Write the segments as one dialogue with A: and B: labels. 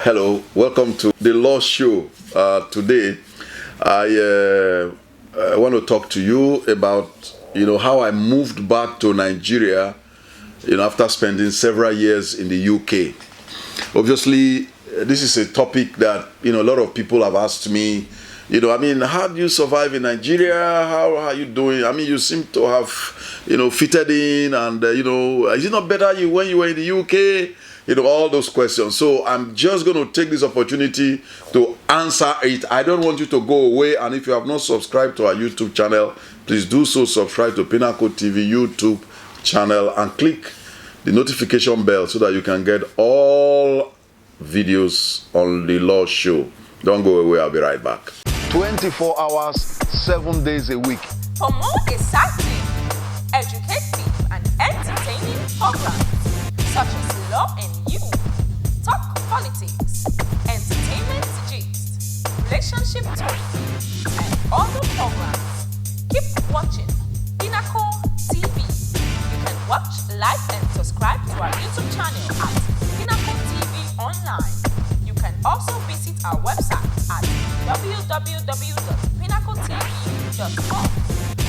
A: Hello, welcome to the Law Show. Today, I want to talk to you about how I moved back to Nigeria, after spending several years in the UK. Obviously, this is a topic that a lot of people have asked me. How do you survive in Nigeria? How are you doing? You seem to have fitted in, and is it not better when you were in the UK? All those questions. So I'm just going to take this opportunity to answer it. I don't want you to go away. And if you have not subscribed to our YouTube channel, please do so. Subscribe to Pinnacle TV YouTube channel and click the notification bell so that you can get all videos on the Law Show. Don't go away. I'll be right back. 24 hours, 7 days a week.
B: For more exciting, educative, and entertaining programs such as Law and You, Talk Politics, Entertainment Gist, Relationship Talk, and other programs, keep watching Pinnacle TV. You can watch, like, and subscribe to our YouTube channel at Pinnacle TV Online. You can also visit our website at www.pinnacletv.com.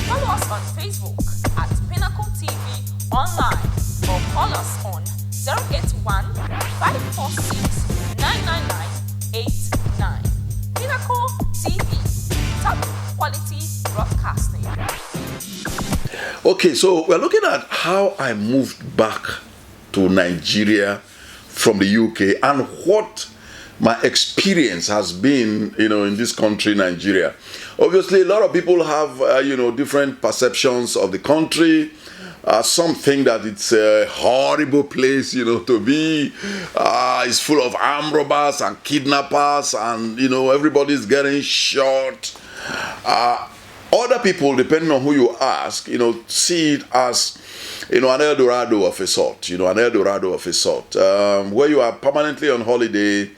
B: Follow us on Facebook at Pinnacle TV Online or call us on 081-546-99989. Pinnacle TV, top quality broadcasting.
A: Okay, so we're looking at how I moved back to Nigeria from the UK and what my experience has been, in this country, Nigeria. Obviously, a lot of people have, different perceptions of the country. Some think that it's a horrible place, to be. It's full of armed robbers and kidnappers, and everybody's getting shot. Other people, depending on who you ask, see it as an El Dorado of a sort. An El Dorado of a sort, where you are permanently on holiday.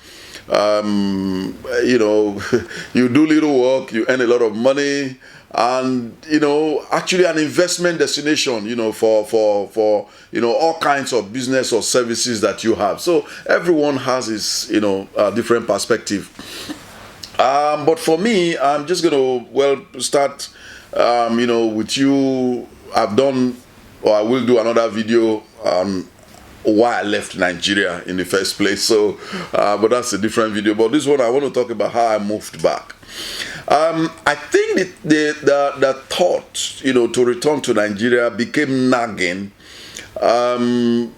A: You do little work, you earn a lot of money, and actually an investment destination, for all kinds of business or services that you have. So everyone has his different perspective. But for me, I'm just gonna start with you. I've done, or I will do another video why I left Nigeria in the first place. So, but that's a different video. But this one, I want to talk about how I moved back. I think the thought, to return to Nigeria became nagging. I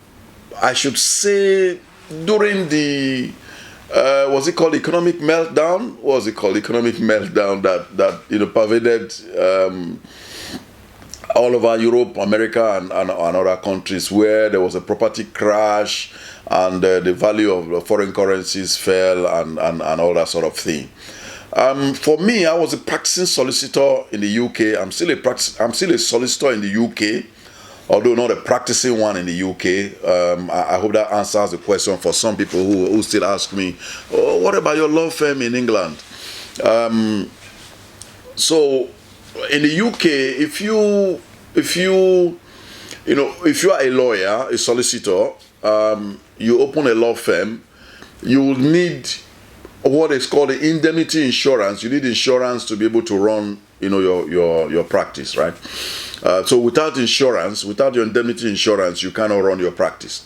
A: should say during the was it called economic meltdown? What was it called? Economic meltdown that pervaded all over Europe, America, and other countries, where there was a property crash and the value of foreign currencies fell and all that sort of thing. For me, I was a practicing solicitor in the UK. I'm still a solicitor in the UK, although not a practicing one in the UK. I hope that answers the question for some people who still ask me, "Oh, what about your law firm in England?" So in the UK, if you are a lawyer, a solicitor, you open a law firm, you will need what is called the indemnity insurance. You need insurance to be able to run, your practice, right? So without insurance, without your indemnity insurance, you cannot run your practice.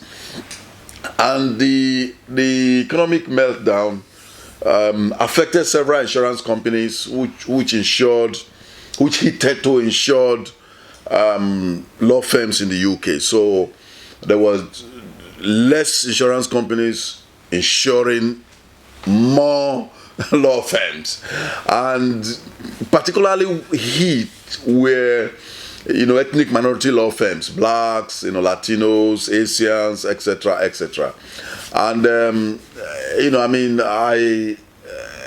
A: And the economic meltdown affected several insurance companies, which hitherto insured law firms in the UK. So there was less insurance companies insuring more law firms, and particularly hit were ethnic minority law firms, blacks, Latinos, Asians, etc., etc. And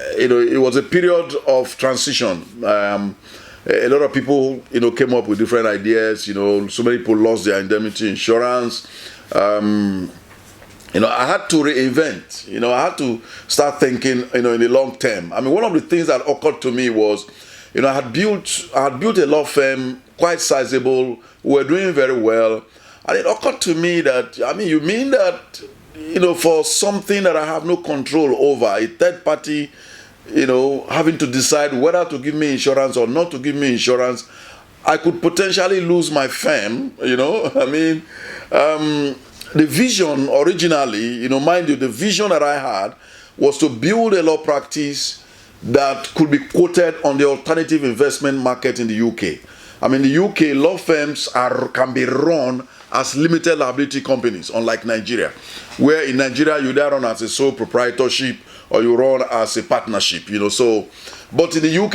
A: it was a period of transition. A lot of people, came up with different ideas. So many people lost their indemnity insurance. I had to reinvent. I had to start thinking, in the long term. One of the things that occurred to me was, I had built a law firm quite sizable. We were doing very well, and it occurred to me that, you mean that for something that I have no control over, a third party, having to decide whether to give me insurance or not to give me insurance, I could potentially lose my firm, I mean, the vision originally, mind you, the vision that I had was to build a law practice that could be quoted on the alternative investment market in the UK. I mean, the UK law firms can be run as limited liability companies, unlike Nigeria, where in Nigeria you either run as a sole proprietorship or you run as a partnership, So, but in the UK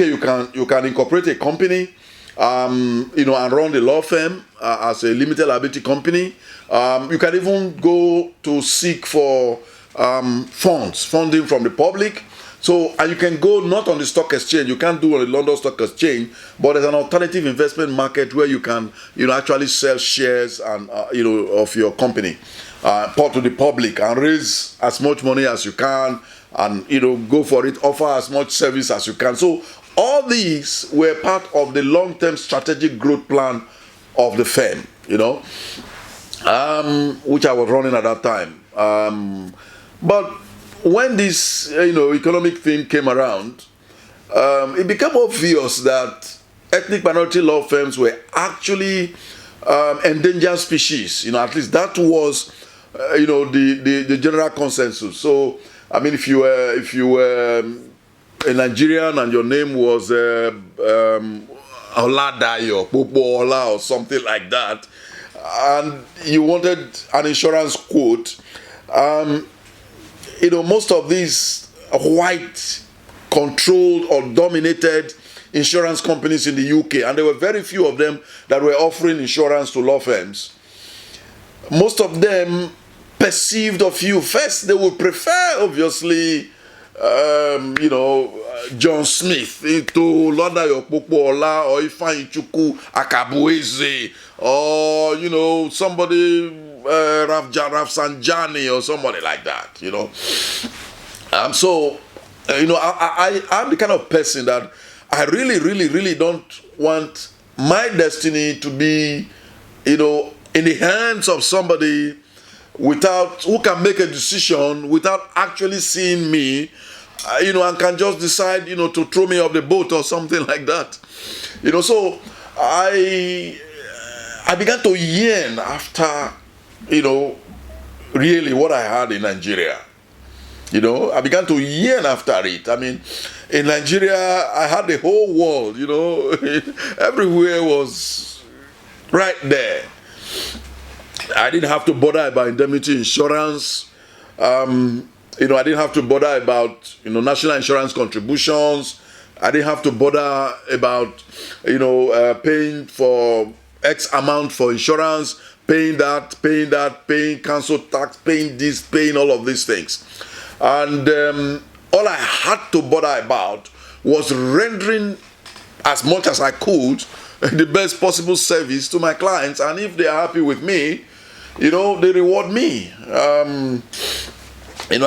A: you can incorporate a company, and run the law firm as a limited liability company. You can even go to seek for funding from the public. So, and you can go not on the stock exchange, you can't do on the London Stock Exchange, but there's an alternative investment market where you can, actually sell shares and, of your company, put to the public and raise as much money as you can and, go for it, offer as much service as you can. So, all these were part of the long-term strategic growth plan of the firm, which I was running at that time. But when this, economic thing came around, it became obvious that ethnic minority law firms were actually endangered species. At least that was, the general consensus. So, I mean, if you were a Nigerian and your name was Oladayo, Popo Ola or something like that, and you wanted an insurance quote, most of these white controlled or dominated insurance companies in the UK, and there were very few of them that were offering insurance to law firms. Most of them perceived of you, first they would prefer, obviously, John Smith into Lodayo Popola or Ifeanyi Chukwu Akabueze or, somebody, Raf Sanjani or somebody like that, So, I'm the kind of person that I really, really, really don't want my destiny to be, in the hands of somebody who can make a decision without actually seeing me, and can just decide, to throw me off the boat or something like that. So I began to yearn after, really what I had in Nigeria. I began to yearn after it. I mean, in Nigeria, I had the whole world, everywhere was right there. I didn't have to bother about indemnity insurance. I didn't have to bother about, national insurance contributions. I didn't have to bother about, paying for X amount for insurance, paying council tax, paying this, paying all of these things. And all I had to bother about was rendering as much as I could the best possible service to my clients. And if they are happy with me, they reward me. I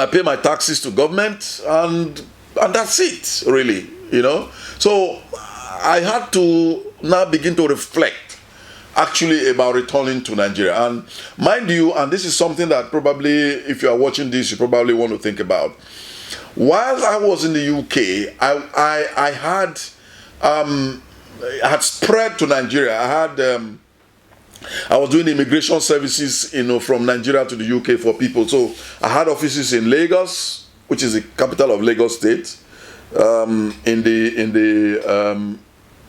A: pay my taxes to government and that's it, really, So I had to now begin to reflect actually about returning to Nigeria. And mind you, and this is something that probably, if you are watching this, you probably want to think about. While I was in the UK, I had spread to Nigeria. I was doing immigration services, from Nigeria to the UK for people. So I had offices in Lagos, which is the capital of Lagos State, in the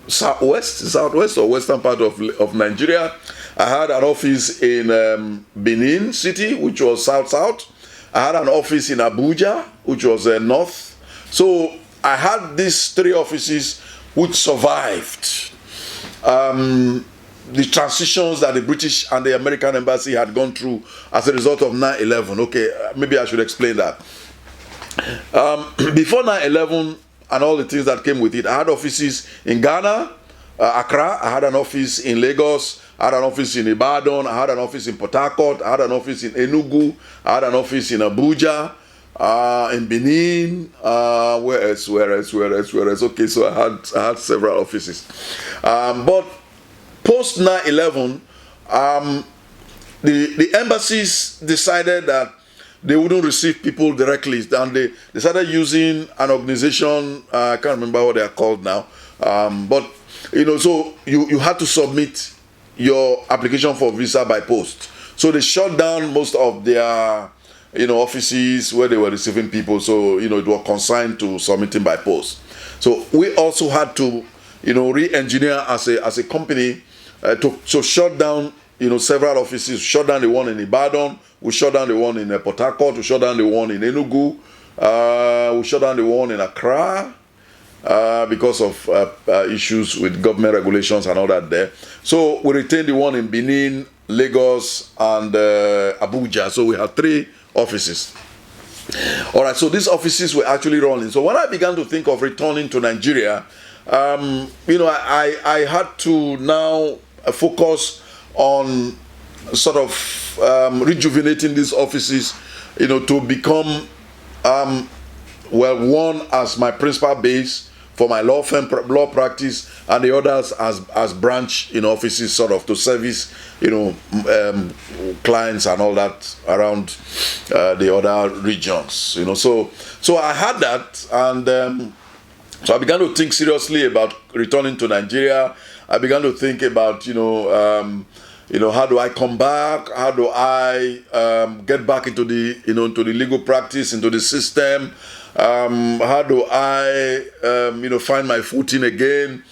A: southwest or western part of Nigeria. I had an office in Benin City, which was south. I had an office in Abuja, which was north. So I had these three offices which survived the transitions that the British and the American embassy had gone through as a result of 9/11. Okay, maybe I should explain that. Before 9/11 and all the things that came with it, I had offices in Ghana, Accra. I had an office in Lagos. I had an office in Ibadan. I had an office in Port Harcourt. I had an office in Enugu. I had an office in Abuja, in Benin. Where else? Okay, so I had several offices. But post 9/11, the embassies decided that they wouldn't receive people directly, and they started using an organization. I can't remember what they are called now, but so you had to submit your application for visa by post. So they shut down most of their offices where they were receiving people. So it was consigned to submitting by post. So we also had to re-engineer as a company to shut down several offices. Shut down the one in Ibadan, we shut down the one in Port Harcourt, we shut down the one in Enugu, we shut down the one in Accra because of issues with government regulations and all that there. So we retained the one in Benin, Lagos, and Abuja. So we had 3 offices. All right, so these offices were actually running. So when I began to think of returning to Nigeria, I had to now focus on sort of rejuvenating these offices, to become, one as my principal base for my law practice, and the others as branch offices, sort of to service clients and all that around the other regions. So I had that, and so I began to think seriously about returning to Nigeria. I began to think about how do I come back? How do I get back into the into the legal practice, into the system? How do I find my footing again,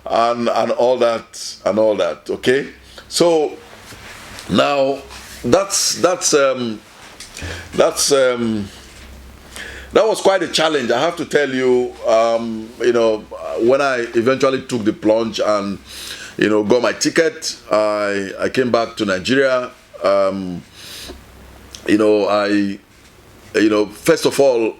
A: and all that. Okay, so now that was quite a challenge, I have to tell you. When I eventually took the plunge and got my ticket, I came back to Nigeria. First of all,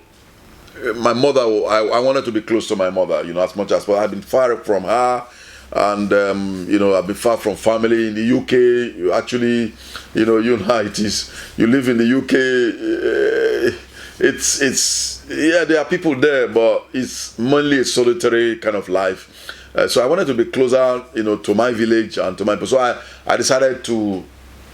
A: my mother, I wanted to be close to my mother, as much as possible. I've been far from her, and I've been far from family in the UK. You actually, you know how it is. You live in the UK. There are people there, but it's mainly a solitary kind of life. So I wanted to be closer, to my village and to my. So I decided to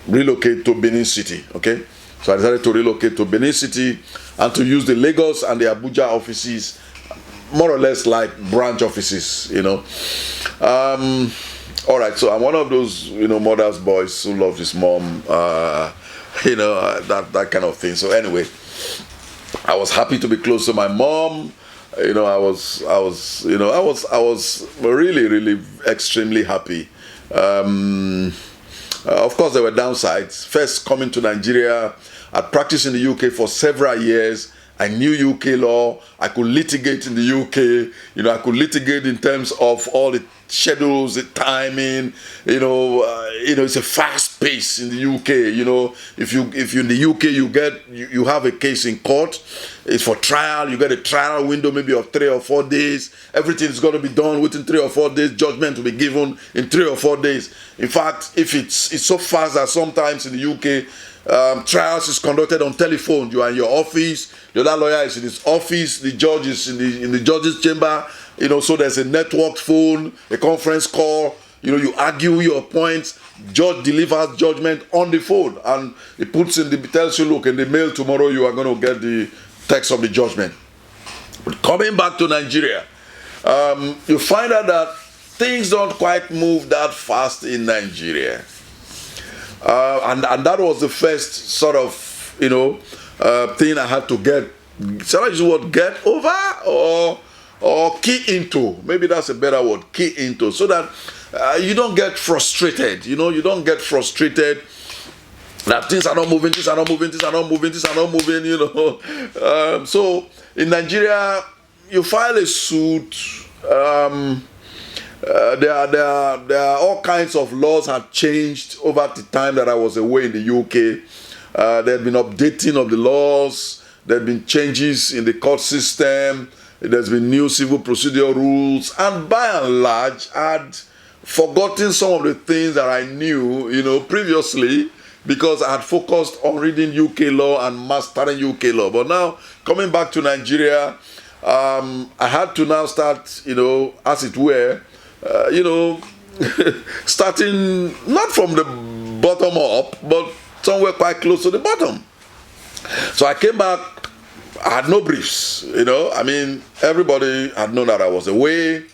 A: relocate to Benin City. Okay, so I decided to relocate to Benin City and to use the Lagos and the Abuja offices, more or less like branch offices. All right. So I'm one of those, mother's boys who loves his mom. That kind of thing. So anyway, I was happy to be close to my mom. I was really, really extremely happy. Of course, there were downsides. First, coming to Nigeria, I'd practiced in the UK for several years. I knew UK law. I could litigate in the UK. I could litigate in terms of all the schedules, the timing. It's a fast pace in the UK. If you're in the UK, you have a case in court. It's for trial. You get a trial window maybe of 3 or 4 days. Everything is going to be done within 3 or 4 days. Judgment will be given in 3 or 4 days. In fact, if it's so fast that sometimes in the UK, trials is conducted on telephone. You are in your office. The other lawyer is in his office. The judge is in the judge's chamber. So there's a network phone, a conference call. You argue your points. Judge delivers judgment on the phone, and it tells you, look, in the mail tomorrow you are going to get the text of the judgment. But coming back to Nigeria, you find out that things don't quite move that fast in Nigeria. And that was the first sort of, thing I had to shall I use the word get over or key into? Maybe that's a better word, key into, so that you don't get frustrated. You don't get frustrated that things are not moving, things are not moving, things are not moving, things are not moving, So in Nigeria, you file a suit. There are all kinds of laws have changed over the time that I was away in the UK. There have been updating of the laws. There have been changes in the court system. There's been new civil procedure rules. And by and large, I'd forgotten some of the things that I knew, previously, because I had focused on reading UK law and mastering UK law. But now, coming back to Nigeria, I had to now start, as it were, starting not from the bottom up, but somewhere quite close to the bottom. So I came back. I had no briefs, I mean, everybody had known that I was away.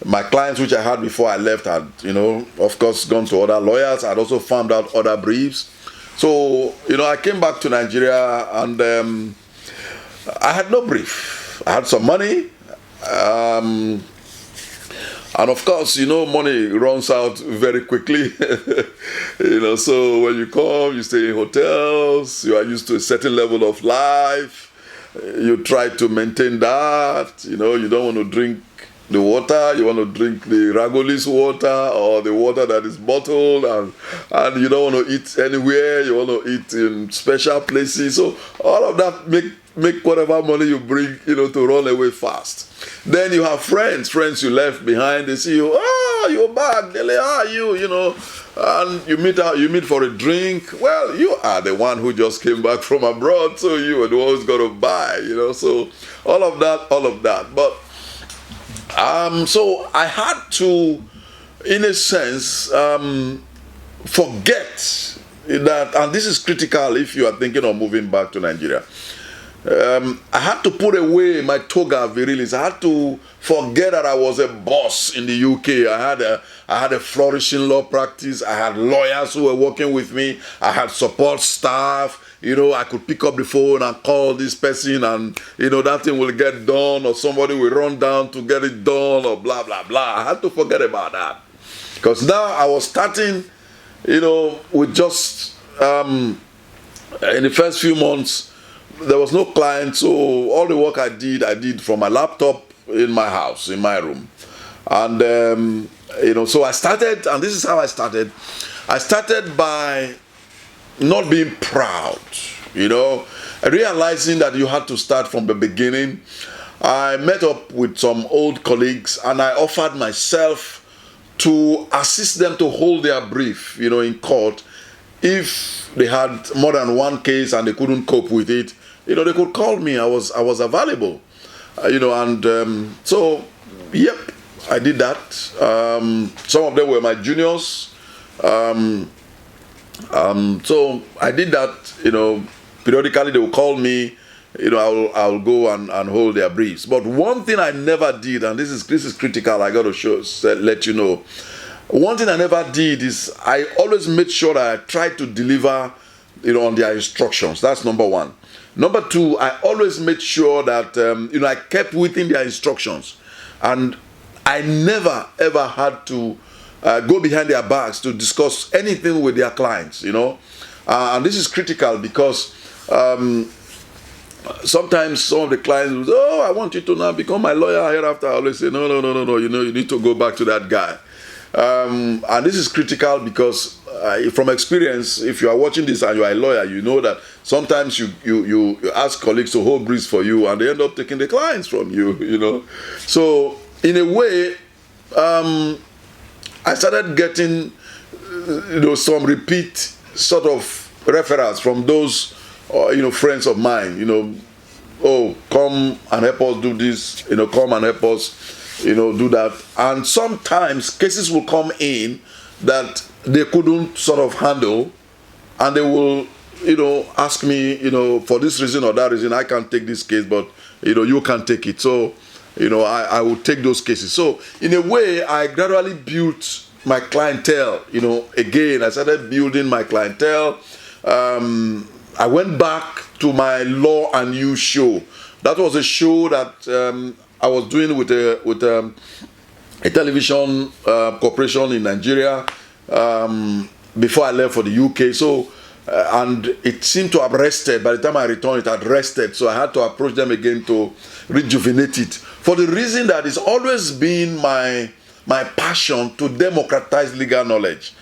A: My clients, which I had before I left, had, of course, gone to other lawyers. I'd also found out other briefs. So, I came back to Nigeria and I had no brief. I had some money. And of course, money runs out very quickly. So when you come, you stay in hotels, you are used to a certain level of life. You try to maintain that. You don't want to drink the water, you want to drink the Ragolis water or the water that is bottled, and you don't want to eat anywhere, you want to eat in special places. So all of that make whatever money you bring, to run away fast. Then you have friends you left behind. They see you, you're back, Dele, how are you, and you meet for a drink. Well, you are the one who just came back from abroad, so you are the one who's going to buy, so all of that. But so I had to, in a sense, forget that, and this is critical if you are thinking of moving back to Nigeria. I had to put away my toga virilis. I had to forget that I was a boss in the UK. I had a flourishing law practice. I had lawyers who were working with me. I had support staff. I could pick up the phone and call this person and, that thing will get done, or somebody will run down to get it done, or blah, blah, blah. I had to forget about that. Because now I was starting, with just, in the first few months, there was no client, so all the work I did from my laptop in my house, in my room. And, so I started, and this is how I started. I started by not being proud, realizing that you had to start from the beginning. I met up with some old colleagues and I offered myself to assist them to hold their brief, in court. If they had more than one case and they couldn't cope with it, they could call me. I was available, and so, yep, I did that. Some of them were my juniors. So I did that, periodically they will call me, I'll go and hold their briefs. But one thing I never did, and this is critical, I got to let you know. One thing I never did is I always made sure that I tried to deliver, on their instructions. That's number one. Number two, I always made sure that, I kept within their instructions. And I never, ever had to go behind their backs to discuss anything with their clients, and this is critical because sometimes some of the clients will, I want you to now become my lawyer hereafter. I always say, no, you need to go back to that guy. And this is critical because from experience, if you are watching this and you are a lawyer, you know that sometimes you ask colleagues to hold briefs for you and they end up taking the clients from you, So in a way, I started getting, some repeat sort of referrals from those, friends of mine, come and help us do this, come and help us, do that. And sometimes cases will come in that they couldn't sort of handle, and they will, ask me, for this reason or that reason, I can't take this case, but, you can take it. So, I will take those cases. So, in a way, I gradually built my clientele. Again, I started building my clientele. I went back to my Law and You show. That was a show that I was doing with a television corporation in Nigeria before I left for the UK. So, and it seemed to have rested. By the time I returned, it had rested. So I had to approach them again to rejuvenate it. For the reason that it's always been my passion to democratize legal knowledge.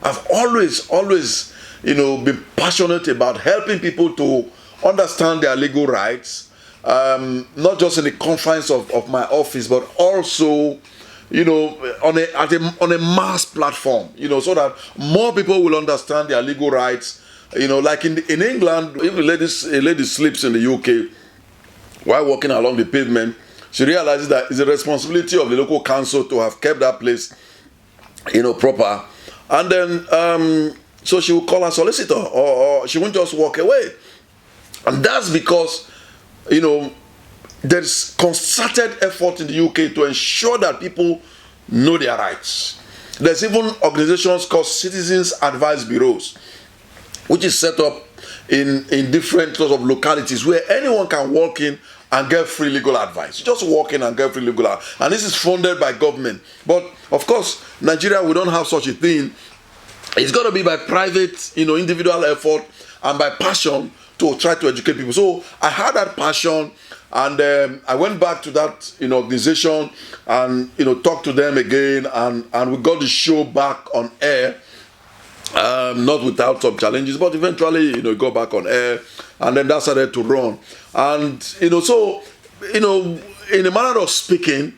A: I've always, been passionate about helping people to understand their legal rights, not just in the confines of my office, but also, on a mass platform, so that more people will understand their legal rights. Like in England, if a lady sleeps in the UK while walking along the pavement, she realizes that it's the responsibility of the local council to have kept that place, proper. And then, so she will call her solicitor, or she won't just walk away. And that's because, there's concerted effort in the UK to ensure that people know their rights. There's even organizations called Citizens Advice Bureaus, which is set up in different sorts of localities where anyone can walk in and get free legal advice. Just walk in and get free legal advice. And this is funded by government. But of course, Nigeria, we don't have such a thing. It's got to be by private, individual effort and by passion to try to educate people. So I had that passion, and I went back to that organization and talked to them again, and we got the show back on air. Not without some challenges, but eventually, it got back on air, and then that started to run. And, so, in a manner of speaking,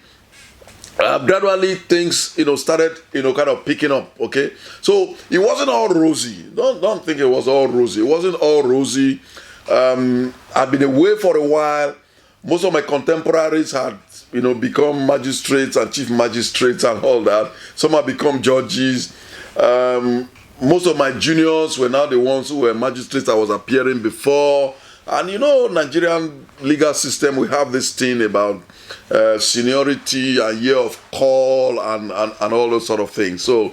A: gradually things, started, kind of picking up, okay? So, it wasn't all rosy. Don't think it was all rosy. It wasn't all rosy. I'd been away for a while. Most of my contemporaries had, become magistrates and chief magistrates and all that. Some have become judges. Most of my juniors were now the ones who were magistrates I was appearing before. And Nigerian legal system, we have this thing about seniority and year of call and all those sort of things. So,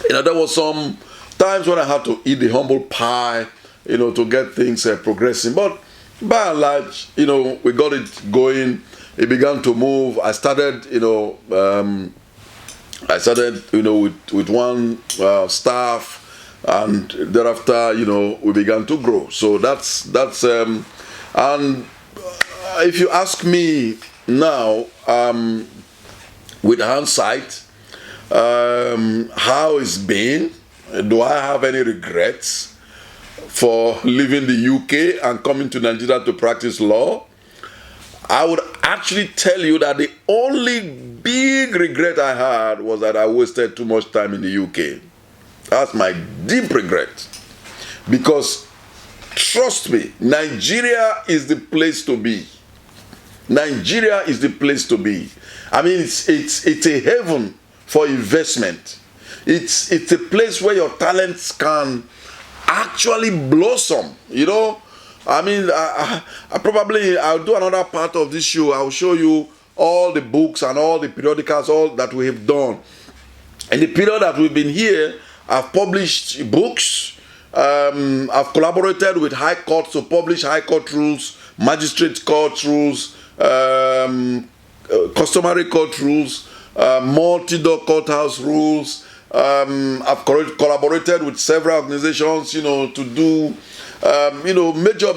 A: there was some times when I had to eat the humble pie, to get things progressing. But by and large, we got it going. It began to move. I started, with one staff, and thereafter, we began to grow. So that's and if you ask me now, with hindsight, how it's been, do I have any regrets for leaving the UK and coming to Nigeria to practice law? I would actually tell you that the only big regret I had was that I wasted too much time in the UK. That's my deep regret. Because, trust me, Nigeria is the place to be. Nigeria is the place to be. I mean, it's a heaven for investment. It's a place where your talents can actually blossom, I mean, I'll do another part of this show. I'll show you all the books and all the periodicals, all that we have done. In the period that we've been here, I've published books. I've collaborated with high courts to publish high court rules, magistrate court rules, customary court rules, multi-door courthouse rules. I've collaborated with several organizations, to do major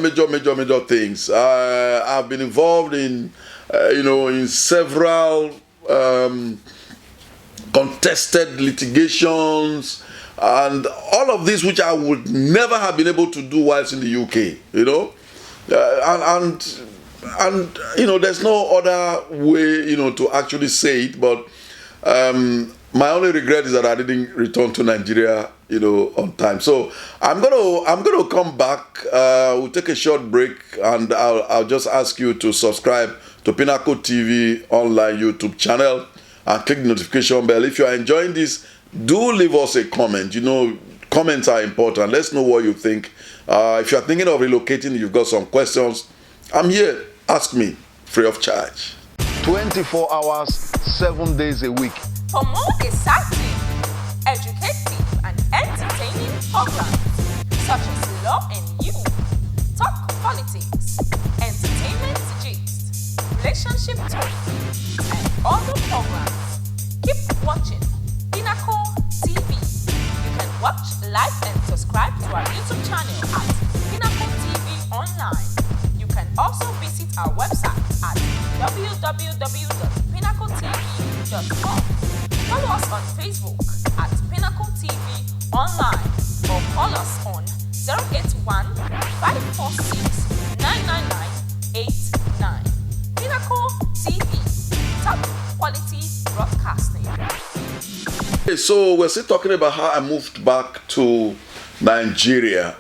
A: things. I've been involved in, in several contested litigations, and all of this which I would never have been able to do whilst in the UK, and there's no other way, to actually say it, but my only regret is that I didn't return to Nigeria, on time. So I'm gonna come back. We'll take a short break, and I'll just ask you to subscribe to Pinnacle TV online YouTube channel and click the notification bell. If you are enjoying this, do leave us a comment. Comments are important. Let's know what you think. If you are thinking of relocating, you've got some questions, I'm here. Ask me, free of charge. 24 hours, 7 days a week.
B: For more exciting, educative, and entertaining programs such as Law and You, Talk Politics, Entertainment Gist, Relationship Talk, and other programs, keep watching Pinnacle TV. You can watch, like, and subscribe to our YouTube channel at Pinnacle TV Online. You can also visit our website at www.pinnacletv.com. Follow us on Facebook at Pinnacle TV Online, or call us on 081 546 99989. Pinnacle TV, top quality broadcasting.
A: Okay, so we're still talking about how I moved back to Nigeria.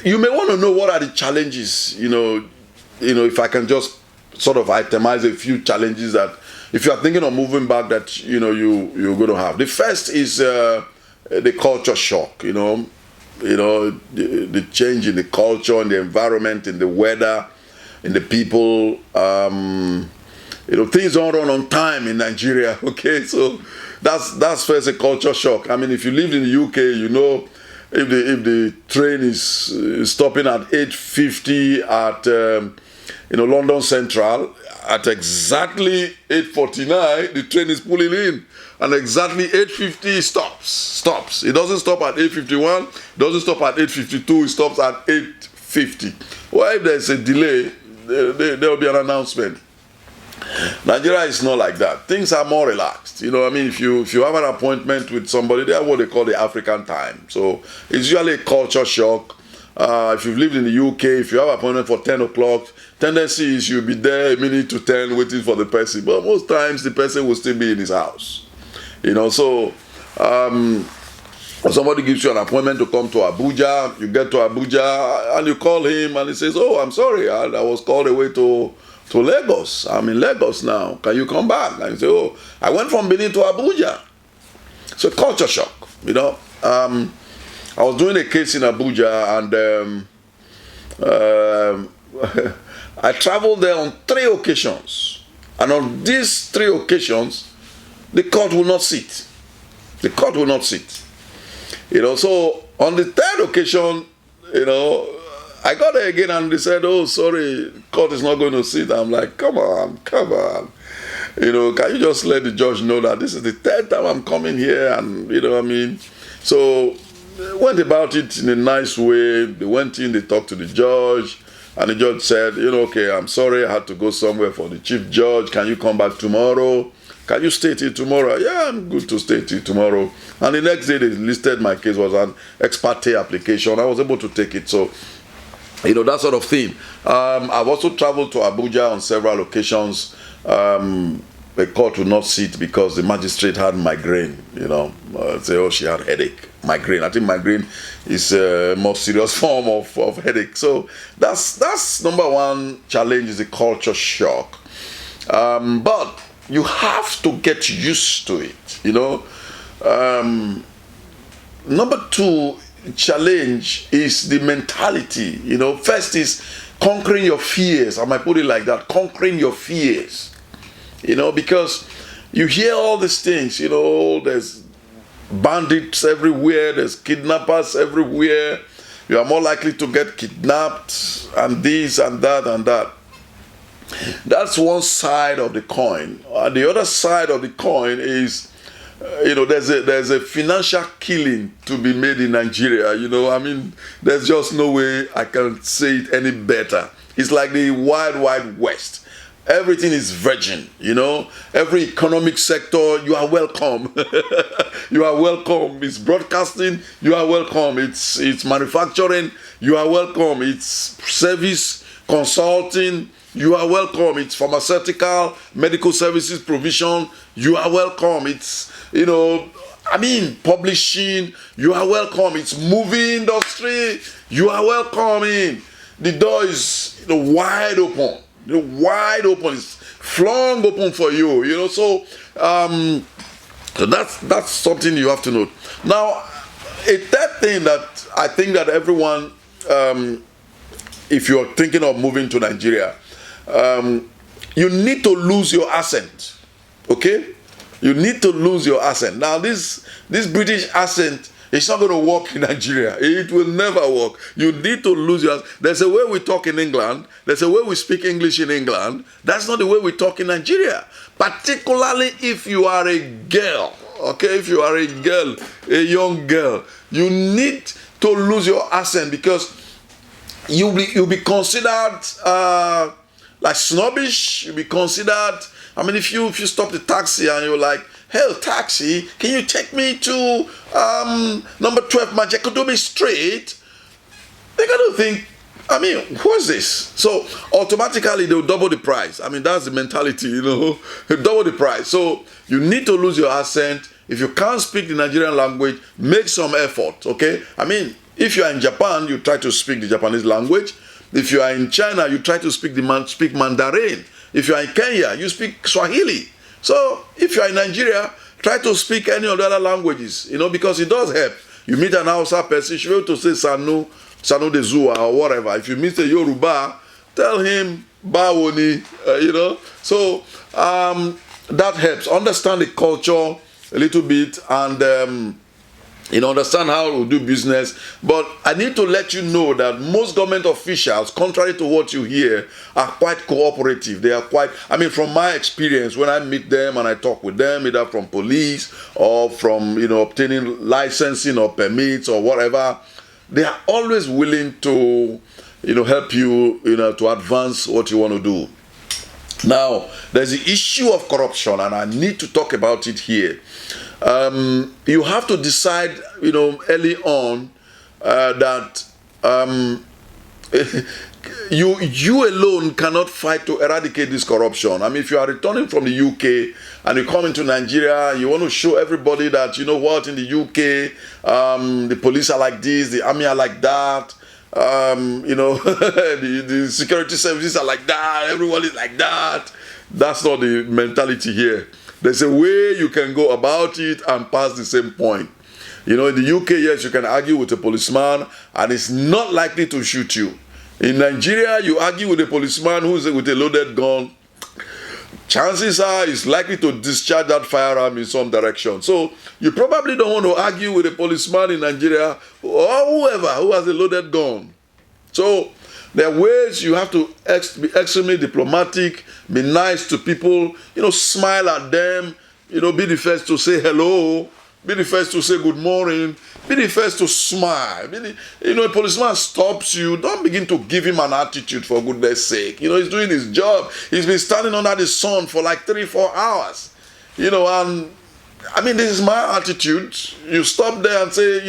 A: You may want to know what are the challenges, if I can just sort of itemize a few challenges that, if you are thinking of moving back, that you're going to have. The first is the culture shock. the change in the culture, in the environment, in the weather, in the people. Things don't run on time in Nigeria. Okay, so that's first a culture shock. I mean, if you lived in the UK, if the train is stopping at 8:50 at London Central, at exactly 8:49 the train is pulling in, and exactly 8:50 stops. It doesn't stop at 8:51, it doesn't stop at 8:52, it stops at 8:50. Well, if there's a delay, there will be an announcement. Nigeria is not like that. Things are more relaxed. If you have an appointment with somebody, they have what they call the African time. So it's usually a culture shock. If you've lived in the UK, if you have an appointment for 10 o'clock, tendency is you'll be there a minute to 10 waiting for the person. But most times the person will still be in his house. So somebody gives you an appointment to come to Abuja, you get to Abuja and you call him and he says, "Oh, I'm sorry, I was called away to Lagos. I'm in Lagos now. Can you come back?" And you say, "Oh, I went from Benin to Abuja." So culture shock, I was doing a case in Abuja and I traveled there on 3 occasions. And on these 3 occasions, the court will not sit. The court will not sit. So on the 3rd occasion, I got there again and they said, "Oh, sorry, court is not going to sit." I'm like, come on. Can you just let the judge know that this is the 3rd time I'm coming here? And, So went about it in a nice way. They went in, they talked to the judge, and the judge said, "Okay, I'm sorry, I had to go somewhere for the chief judge. Can you come back tomorrow? Can you stay till tomorrow?" "Yeah, I'm good to stay till tomorrow." And the next day they listed my case was an ex parte application. I was able to take it. So that sort of thing. I've also traveled to Abuja on several occasions. The court would not sit because the magistrate had migraine. Say, "Oh, she had headache." Migraine. I think migraine is a more serious form of headache. So that's number one challenge, is the culture shock. But you have to get used to it. Number two challenge is the mentality. First is conquering your fears. I might put it like that, conquering your fears. Because you hear all these things, there's bandits everywhere, there's kidnappers everywhere, you are more likely to get kidnapped, and this and that and that. That's one side of the coin. The other side of the coin is, there's a financial killing to be made in Nigeria. There's just no way I can say it any better. It's like the wild, wild west. Everything is virgin, Every economic sector, you are welcome. You are welcome. It's broadcasting, you are welcome. It's manufacturing, you are welcome. It's service, consulting, you are welcome. It's pharmaceutical, medical services provision, you are welcome. It's, publishing, you are welcome. It's movie industry, you are welcome. The door is wide open. Wide open, it's flung open for you, so that's something you have to note. Now, a third thing that I think that everyone, if you're thinking of moving to Nigeria, you need to lose your accent. Okay, you need to lose your accent. Now, this British accent, it's not going to work in Nigeria. It will never work. You need to lose your... There's a way we talk in England. There's a way we speak English in England. That's not the way we talk in Nigeria. Particularly if you are a girl. Okay, if you are a girl, a young girl, you need to lose your accent because you'll be considered like snobbish. You'll be considered... if you stop the taxi and you're like, "Hey, taxi, can you take me to number 12 Majekodome Street?" They're going to think, who's this? So automatically they'll double the price. That's the mentality, double the price. So you need to lose your accent. If you can't speak the Nigerian language, make some effort, okay? If you are in Japan, you try to speak the Japanese language. If you are in China, you try to speak Mandarin. If you are in Kenya, you speak Swahili. So if you are in Nigeria, try to speak any of the other languages, because it does help. You meet an Hausa person, you should be able to say Sanu de Zua or whatever. If you meet a Yoruba, tell him Bawoni, So that helps. Understand the culture a little bit and understand how we do business. But I need to let you know that most government officials, contrary to what you hear, are quite cooperative. They are quite, from my experience, when I meet them and I talk with them, either from police or from, obtaining licensing or permits or whatever, they are always willing to, help you, to advance what you want to do. Now, there's the issue of corruption, and I need to talk about it here. You have to decide, early on that you alone cannot fight to eradicate this corruption. If you are returning from the UK and you come into Nigeria, you want to show everybody that, in the UK, the police are like this, the army are like that, the security services are like that, everyone is like that. That's not the mentality here. There's a way you can go about it and pass the same point. In the UK, yes, you can argue with a policeman and it's not likely to shoot you. In Nigeria, you argue with a policeman who's with a loaded gun, chances are he's likely to discharge that firearm in some direction. So you probably don't want to argue with a policeman in Nigeria or whoever who has a loaded gun. So there are ways you have to be extremely diplomatic, be nice to people, smile at them, be the first to say hello, be the first to say good morning, be the first to smile. A policeman stops you, don't begin to give him an attitude for goodness sake. He's doing his job. He's been standing under the sun for like 3-4 hours. And this is my attitude. You stop there and say,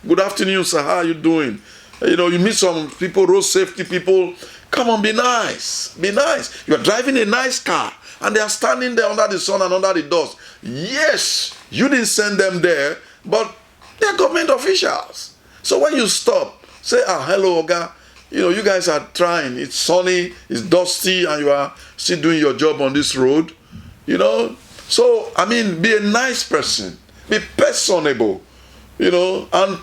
A: good afternoon, sir, how are you doing? You meet some people, road safety people. Come on, be nice. Be nice. You're driving a nice car and they are standing there under the sun and under the dust. Yes, you didn't send them there, but they're government officials. So when you stop, say, hello, Oga. You guys are trying. It's sunny, it's dusty, and you are still doing your job on this road. So, be a nice person. Be personable. And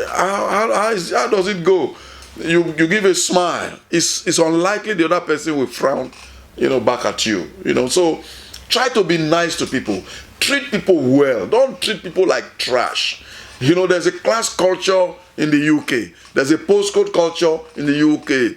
A: how does it go? You give a smile. It's unlikely the other person will frown, back at you. So try to be nice to people. Treat people well. Don't treat people like trash. There's a class culture in the UK. There's a postcode culture in the UK.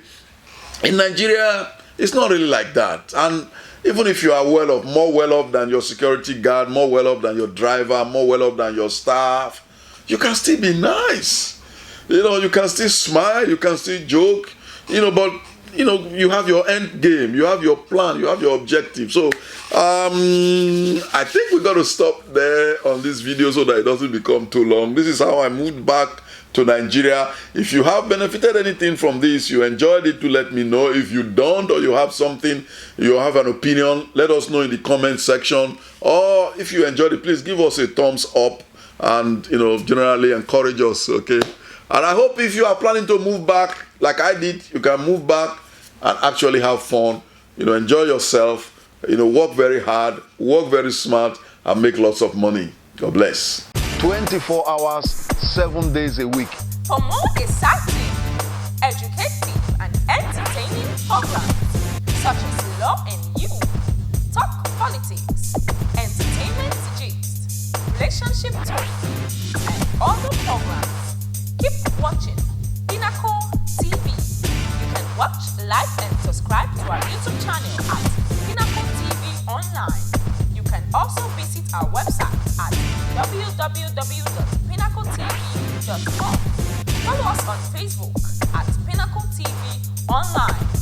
A: In Nigeria, it's not really like that. And even if you are more well off than your security guard, more well off than your driver, more well off than your staff, you can still be nice. You can still smile, you can still joke, but you have your end game, you have your plan, you have your objective. So I think we got to stop there on this video so that it doesn't become too long. This is how I moved back to Nigeria. If you have benefited anything from this, you enjoyed it, to let me know. If you don't, or you have something, you have an opinion, let us know in the comment section. Or if you enjoyed it, please give us a thumbs up and generally encourage us, okay? And I hope if you are planning to move back like I did, you can move back and actually have fun, enjoy yourself, work very hard, work very smart, and make lots of money. God bless. 24 hours, 7 days a week.
B: For more exciting, educative, and entertaining programs such as Law and You, Talk Politics, Entertainment Gist, Relationship Talk, and other programs, keep watching Pinnacle TV. You can watch, like, and subscribe to our YouTube channel at Pinnacle TV Online. You can also visit our website at www.pinnacletv.com. Follow us on Facebook at Pinnacle TV Online.